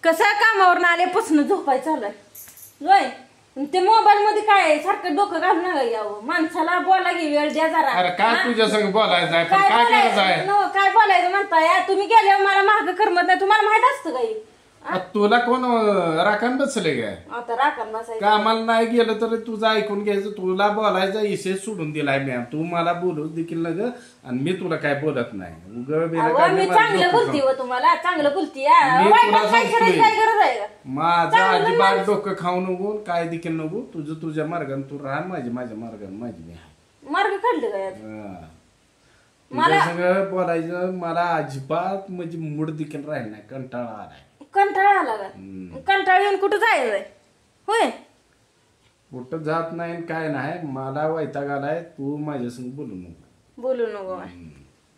कसं कामावरून आल्यापासून झोपाय चालू आहे ते मोबाईल मध्ये काय सारखं डोकं घालून नका यावं माणसाला बोला की वेळ द्या जरा. अरे काय तुझ्या संग बोलायचं आहे काय करायचं आहे काय बोलायचं म्हणताय तुम्ही गेल्यावर मला महाग करमत नाही तुम्हाला माहित असतं काही तुला कोण राखण बसले काय आता राखण बसायचं कामाला नाही गेलं तर तुझं ऐकून घ्यायचं तुला बोलायचा विषय सोडून दिलाय मॅम तू मला बोलू देखील न ग आणि मी तुला काय बोलत नाही मी चांगलं बोलती व तुम्हाला चांगलं बोलती काय गरज आहे माझं अजिबात डोकं खाऊ नको काय देखील नको तुझं तुझ्या मार्गाने तू राहा माझ्या मार्गाने माझी मी मार्ग काढले काय तुझ्या सगळं बोलायचं मला अजिबात म्हणजे मूड देखील राहील नाही कंटाळा आलाय कंटाळा आला का कंटाळा येऊन कुठं जायचंय होय कुठं जात नाही काय नाही मला वैताग आलाय तू माझ्या संग बोलू नको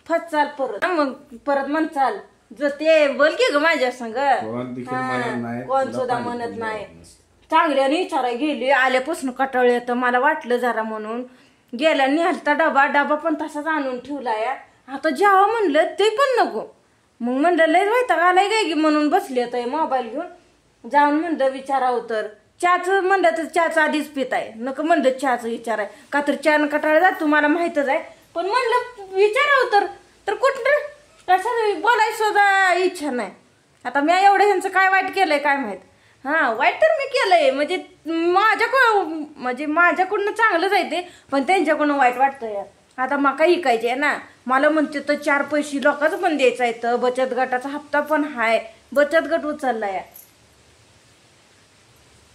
फस चाल परत मग परत म्हण चाल जर ते बोल की ग माझ्या संग कोण सुद्धा म्हणत नाही चांगल्याने विचाराय गेली आल्यापासून कटाळले तर मला वाटलं जरा म्हणून गेल्या निघालता डबा पण तसाच आणून ठेवलाय आता जेव्हा म्हणलं ते पण नको मग म्हणलं लय वैताग आलाय काय की म्हणून बसली आता मोबाईल घेऊन जाऊन म्हणलं विचारावं तर चहाच म्हणलं तर चहाच आधीच पित आहे नको म्हणलं चहाच विचाराय का तर चहानं कटाळा जात तुम्हाला माहितच आहे पण म्हणलं विचारावं तर कुठं कसं बोलायचं सुद्धा इच्छा नाही आता मी एवढं ह्यांचं काय वाईट केलंय काय माहित वाईट तर मी केलंय म्हणजे माझ्याकडून चांगलंच आहे ते पण त्यांच्याकडून वाईट वाटतंय आता मका इकायचे ना मला म्हणते तर 4 पैसे लोकांचं पण द्यायचं आहे तर बचत गटाचा हप्ता पण हाय बचत गट उचललाय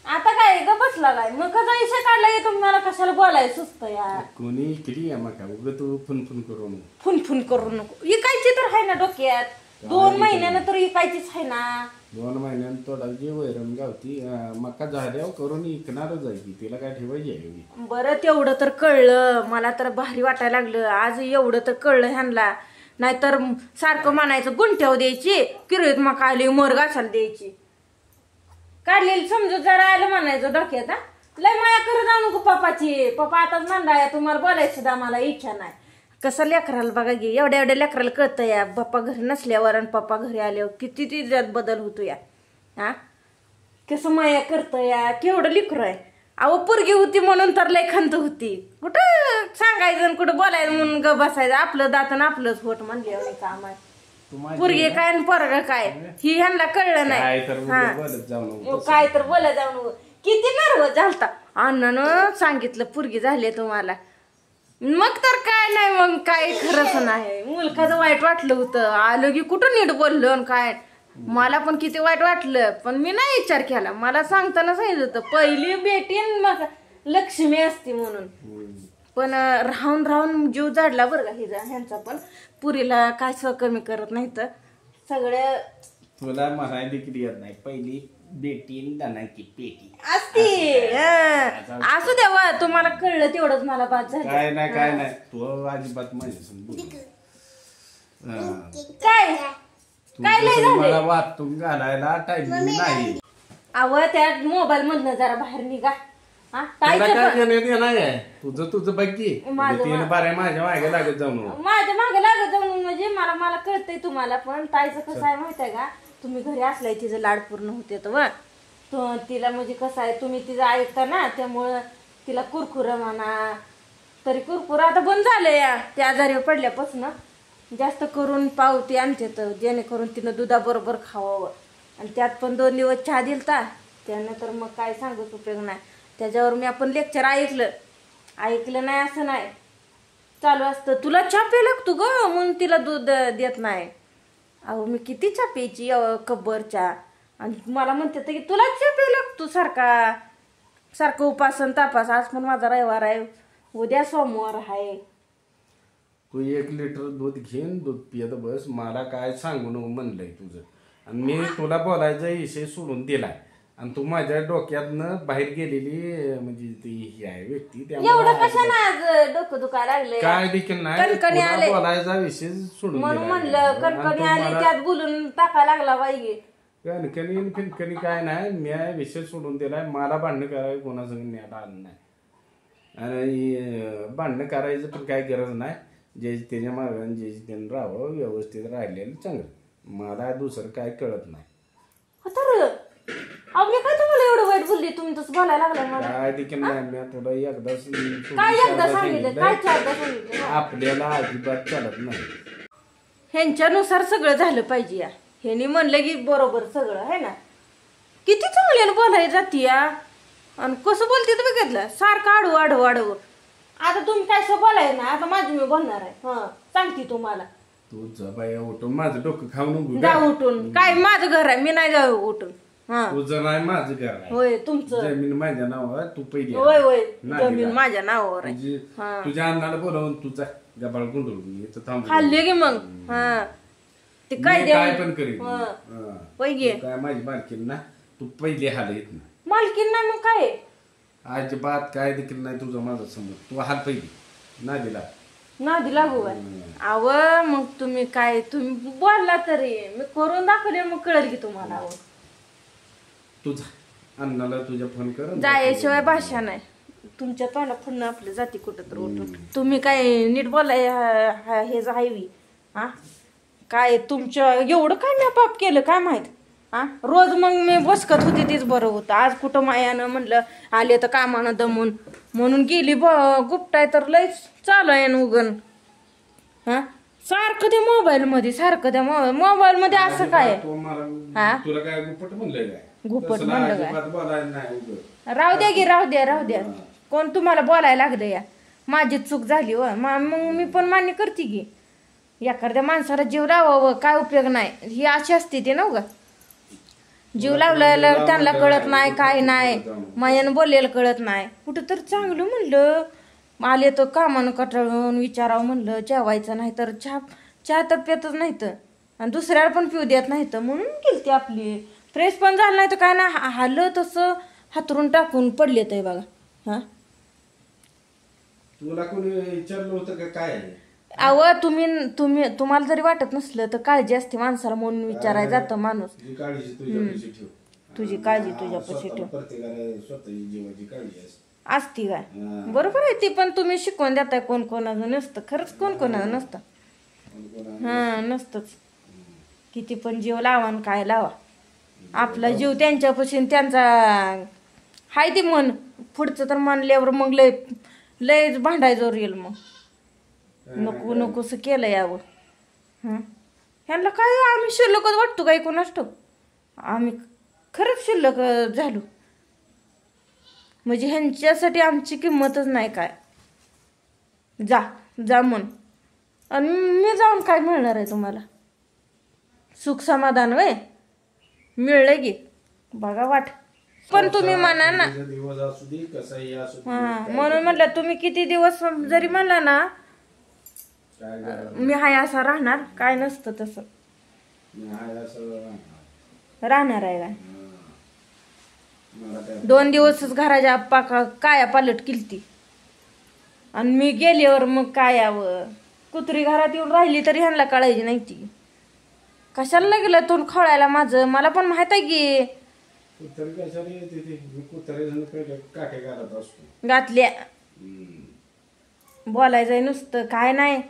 आता काय ग बसला काय मग कसा विषय काढलाय तुम्हाला कशाला बोलायचं सुचत यार कोणी किती मका उग तू फुनफुन करू नको इकायची तर आहे ना डोक्यात 2 महिन्यानं तर इकायचीच आहे ना 2 महिन्यानं थोडा जे वैरण गावती मका झाल्यावर करून इकणारच आहे तिला काय ठेवायची आहे बरं तेवढं तर कळलं मला तर भारी वाटायला लागलं आज एवढं तर कळलं ह्यांना नाहीतर सारखं म्हणायचं गुंठ्यावर द्यायची किरवीत मका आली मोर घासायला द्यायची काढलेली समजूत जरा आलं म्हणायचं डोक्यात लय माया करत जाऊ नको पप्पाची पप्पा आताच म्हणला तुम्हाला बोलायचं सुद्धा मला इच्छा नाही कसं लेकराला बघा गे एवढ्या लेकराला कळतं या पप्पा घरी नसल्यावर आणि पप्पा घरी आल्यावर किती तिच्यात बदल होतो या कसं माया करतं या केवढं लेकरं आहे अहो पोरगी होती म्हणून तर लय खंत होती कुठं सांगायचं कुठं बोलायचं म्हणून ग बसायचं आपलं दातन आपलंच होत म्हणले एवढे काम आहे पोरगी काय आणि पोरग काय ही ह्यांना कळलं नाही काय तर बोलत जाऊ किती नर्वस झालता अण्णानं सांगितलं पोरगी झाली तुम्हाला मग तर काय नाही मग काय खरंच नाही मुलखाचं वाईट वाटलं होतं आलो की कुठं नीट बोललो काय मला पण किती वाईट वाटलं पण मी नाही विचार केला मला सांगताना सांगितलं होतं पहिली बेटीन मग लक्ष्मी असती म्हणून पण राहून जीव जाडला बरं का हिजा ह्यांचा पण पुरीला काय कमी करत नाही तर सगळं तुला म्हणायला देखील येत नाही पहिली बेटी दानाची पेटी असती असू देवा तुम्हाला कळलं तेवढंच मला बाद झालं काय नाही तू अजिबात माझ्या काय मला वाहतूक घालायला टाइम नाही अव त्या मोबाईल मधनं जरा बाहेर निघा तुझं बघी बारा माझ्या मागे लागत जाऊन म्हणजे मला कळतंय तुम्हाला पण ताईचं कसं आहे माहित आहे का तुम्ही घरी असलाय तिचं लाड पूर्ण होते तर तिला म्हणजे कसं आहे तुम्ही तिचं ऐकता ना त्यामुळं तिला कुरकुर म्हणा तरी कुरकुर आता बंद झालंय या त्या आजारी पडल्यापासून जास्त करून पावती आणते तर जेणेकरून तिनं दुधाबरोबर खावावं आणि त्यात पण 2 दिवस चहा दिलता त्यानंतर मग काय सांगूच उपयोग नाही त्याच्यावर मी आपण लेक्चर ऐकलं नाही असं नाही चालू असतं तुला चहा प्यायला लागतो ग म्हणून तिला दूध देत नाही अहो मी किती चहा प्यायची कब्बर चहा आणि मला म्हणते की तुला चहा प्यायला लागतो सारखं उपासन तापास आज पण माझा रविवार आहे उद्या सोमवार आहे तू 1 लिटर दूध घेऊन दूध पियत बस मला काय सांगू नको म्हणलंय तुझं आणि मी तुला बोलायचा विषय सोडून दिलाय आणि तू माझ्या डोक्यातनं बाहेर गेलेली म्हणजे ती ही आहे व्यक्ती एवढं कशाला आज डोकं दुखायला लागलंय काय देखील नाही बोलायचा विषय सोडून म्हणून म्हणलं कणकणी आले त्यात बोलून टाकायला लागला पाहिजे कणकणी काय नाही मी विषय सोडून दिलाय मला भांडणं करायला कोणासंग न्यायला आलं नाही आणि भांडणं करायचं पण काय गरज नाही जे त्याच्या मार्गाने जे त्यानं राहावं व्यवस्थित राहिलेलं चांगलं मला दुसरं काय कळत नाही तसं बोलायला लागलाय मला. काय देखील नाही मी तुला एकदाच काय एकदा सांगितलं, काय चारदा सांगितलं? आपल्याला अजिबात चालत नाही. ह्यांच्यानुसार सगळं झालं पाहिजे या. ह्यांनी म्हणलं की बरोबर सगळं आहे ना. किती चांगल्यानं बोलायला जाती या. आणि कसं बोलते तुम्ही बघितलं, सारखं आडवं आडवं आडवं. आता तुम्ही काय असं बोलाय ना, आता माझी मी बोलणार आहे. हा सांगते तुम्हाला. तू जा बाया उठून माझं डोकं खाऊ नको. जा उठून. काय माझं घर आहे, मी नाही जाऊ उठून. हा तुझं नाही माझं घर आहे. होय तुमचं. जमीन माझ्या नावावर तू पहिली होय होय नाही जमीन दिला. माझ्या नावावर आहे. म्हणजे हा. तुझ्या अन्नाला बोलावून तुझा गबाळ गुंडळून इथं थांब. खाल्ले की मग. हा ते काय मी काय पण करीन. हा. हा. पैगे तू काय माझी मालकीन ना, तू पहिली हाल येत ना. मालकीन नाही मग काय. अजिबात काय देखील नाही तुझं माझं समोर. तू हाल पहिली ना दिला. नादी लागू आहे. आव मग तुम्ही काय तुम्ही बोलला तरी मी करून दाखवले मग कळेल की तुम्हाला. आव तुझा अन्नाला तुझ्या फोन कर. जायशिवाय भाषा नाही. तुमच्या तोंडा फोन आपली जाती कुठं तर उठून. तुम्ही काय नीट बोलाय हे जायवी. हा काय तुमच्या एवढं काय मी पाप केलं काय माहित. हा रोज मग मी बसकत होती तीच बरं होतं. आज कुठं मायानं म्हणलं आले तर कामानं दमून म्हणून गेली गुप्ताय तर लयच चालू आहे उगन. हा सारखं ते मोबाईल मध्ये सारखं त्या मोबाईल मध्ये असं काय हा तुला काय गुपट म्हणलंय काय? गुपट म्हणलं काय? अजिबात बोलायला नाही उगाच. राहू द्या की राहू द्या राहू द्या. कोण तुम्हाला बोलायला लागलं या. माझी चूक झाली व मग मी पण मान्य करते की. एखाद्या माणसाला जीव लावावं काय उपयोग नाही ही अशी असते ते ना उगा. जीव लावलेला त्यांना कळत नाही काय नाही. मायानं बोललेलं कळत नाही. कुठं तर चांगलं म्हणलं आले तर कामानं कटाळून विचारावं म्हणलं जेवायचं नाही तर चहा तर पेतच नाही तर आणि दुसऱ्याला पण पिऊ देत नाही तर म्हणून गेली ती आपली. फ्रेश पण झालं नाही तर काय ना हालं तसं हातरून टाकून पडले तर बघा. हा तुला कोणी विचारलं होतं का काय? अव तुम्हाला जरी वाटत नसलं तर काळजी असते माणसाला म्हणून विचारायला जातं माणूस. तुझी काळजी तुझ्यापाशी ठेव. तुझी काळजी तुझ्यापाशी ठेव. प्रत्येकाला स्वतःची जीवाची काळजी असते. असती काय बरोबर आहे ती पण तुम्ही शिकवून देताय कोण कोणाचं नसतं. खरंच कोण कोणाचं नसतं. हा नसतंच. किती पण जीव लावा आणि काय लावा आपला जीव त्यांच्यापासून त्यांचा हाय ते मन पुढचं तर म्हणल्यावर मग लय भांडायचं येईल मग. नको नकोस केलं यावं. ह्यांना काय आम्ही शिल्लकच वाटतो काही कोणाच ठेव. आम्ही खरंच शिल्लक झालो म्हणजे ह्यांच्यासाठी आमची किंमतच नाही काय. जा म्हण आणि मी जाऊन काय मिळणार आहे तुम्हाला. सुख समाधान वय मिळलंय की बघा वाट. पण तुम्ही म्हणा ना म्हणून म्हटलं तुम्ही किती दिवस जरी म्हणला ना मी हाय असा राहणार काय नसतं तसं राहणार आहे काय. 2 दिवसच घराच्या काया पालट केलती आणि मी गेल्यावर मग काय यावं. कुत्री घरात येऊन राहिली तरी ह्यांना कळायची नाही ती. कशाला लागलं तोंड खवळायला माझं मला पण माहित आहे की. घातल्या बोलायचंय नुसतं काय नाही.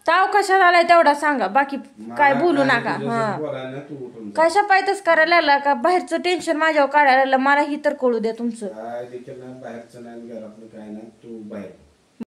ताव कशाला आलाय तेवढा सांगा बाकी काय बोलू नका. हा कशा पायतच करायला लागला का बाहेरचं टेन्शन माझ्यावर काढायला मला ही तर कळू द्या तुमचं. काय देखील नाही बाहेरचं नाही घरातलं काय नाही तू बाहेर